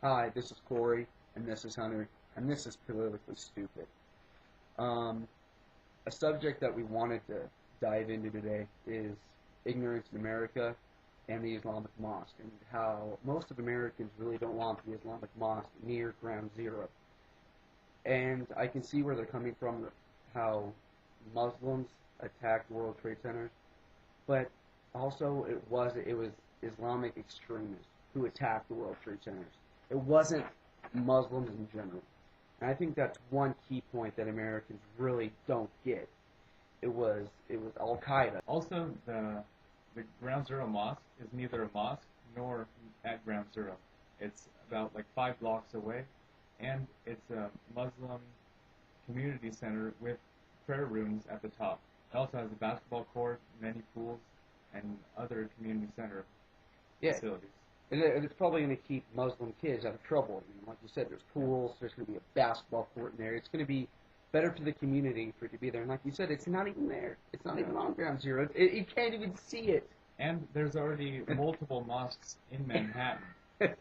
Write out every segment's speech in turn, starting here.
Hi, this is Corey, and this is Hunter, and this is Politically Stupid. A subject that we wanted to dive into today is ignorance in America and the Islamic Mosque, and how most of Americans really don't want the Islamic Mosque near ground zero. And I can see where they're coming from, how Muslims attacked World Trade Centers, but also it was Islamic extremists who attacked the World Trade Centers. It wasn't Muslims in general. And I think that's one key point that Americans really don't get. It was al-qaeda. Also, the Ground Zero Mosque is neither a mosque nor at Ground Zero. It's about like 5 blocks away, and it's a Muslim community center with prayer rooms at the top. It also has a basketball court, many pools, and other community center facilities. And it's probably going to keep Muslim kids out of trouble. I mean, like you said, there's pools, there's going to be a basketball court in there. It's going to be better for the community for it to be there. And like you said, it's not even there. It's not even on Ground Zero. You can't even see it. And there's already multiple mosques in Manhattan.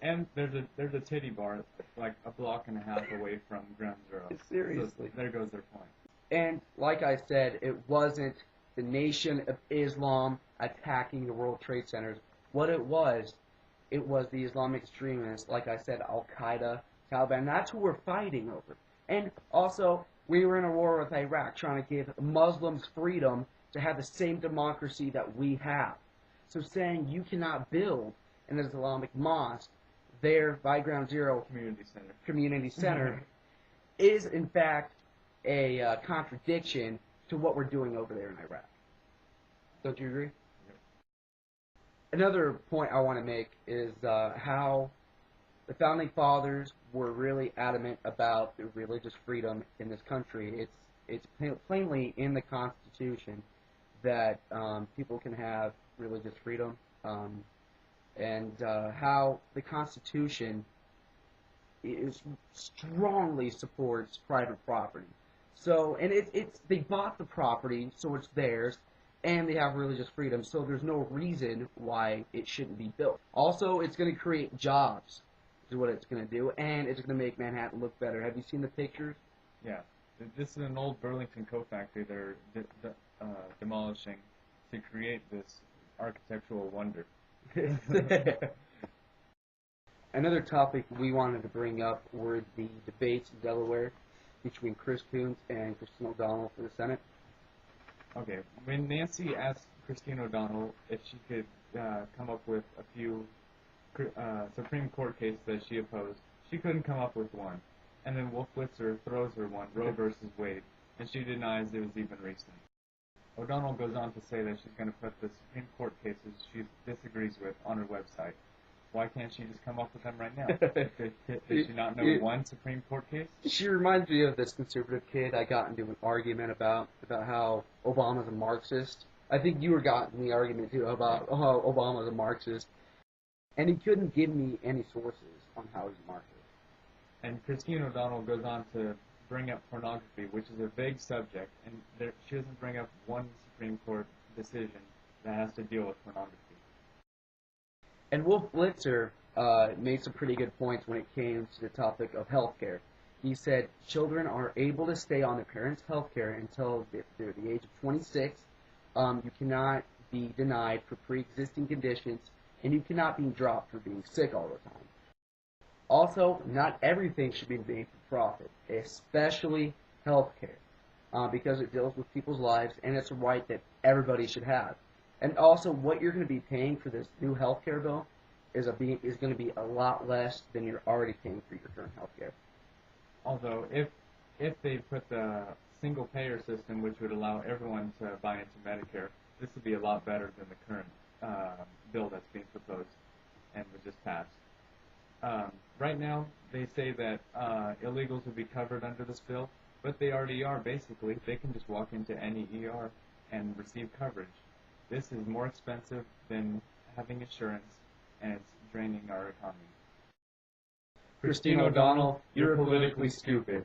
And there's a titty bar like a block and a half away from Ground Zero. Seriously. So there goes their point. And like I said, it wasn't the Nation of Islam attacking the World Trade Centers. What it was the Islamic extremists, like I said, al-qaeda, Taliban. That's who we're fighting over. And also, we were in a war with Iraq trying to give Muslims freedom to have the same democracy that we have. So saying you cannot build an Islamic mosque there by Ground Zero community center is, in fact, a contradiction to what we're doing over there in Iraq. Don't you agree? Another point I want to make is how the Founding Fathers were really adamant about the religious freedom in this country. It's plainly in the Constitution that people can have religious freedom, and how the Constitution strongly supports private property. So, and they bought the property, so it's theirs. And they have religious freedom, so there's no reason why it shouldn't be built. Also, it's going to create jobs, is what it's going to do, and it's going to make Manhattan look better. Have you seen the pictures? Yeah. This is an old Burlington coat factory they're demolishing to create this architectural wonder. Another topic we wanted to bring up were the debates in Delaware between Chris Coons and Christine O'Donnell for the Senate. Okay, when Nancy asked Christine O'Donnell if she could come up with a few Supreme Court cases that she opposed, she couldn't come up with one. And then Wolf Blitzer throws her one, Roe versus Wade, and she denies it was even recent. O'Donnell goes on to say that she's going to put the Supreme Court cases she disagrees with on her website. Why can't she just come up with them right now? Did she not know one Supreme Court case? She reminds me of this conservative kid I got into an argument about how Obama's a Marxist. I think you were got in the argument too about how Obama's a Marxist. And he couldn't give me any sources on how he's a Marxist. And Christine O'Donnell goes on to bring up pornography, which is a vague subject, and she doesn't bring up one Supreme Court decision that has to deal with pornography. And Wolf Blitzer made some pretty good points when it came to the topic of health care. He said children are able to stay on their parents' health care until they're the age of 26. You cannot be denied for pre-existing conditions, and you cannot be dropped for being sick all the time. Also, not everything should be made for profit, especially health care, because it deals with people's lives, and it's a right that everybody should have. And also, what you're going to be paying for this new health care bill is going to be a lot less than you're already paying for your current health care. Although, if they put the single-payer system, which would allow everyone to buy into Medicare, this would be a lot better than the current bill that's being proposed and was just passed. Right now, they say that illegals would be covered under this bill, but they already are, basically. They can just walk into any ER and receive coverage. This is more expensive than having insurance, and it's draining our economy. Christine O'Donnell, you're politically stupid.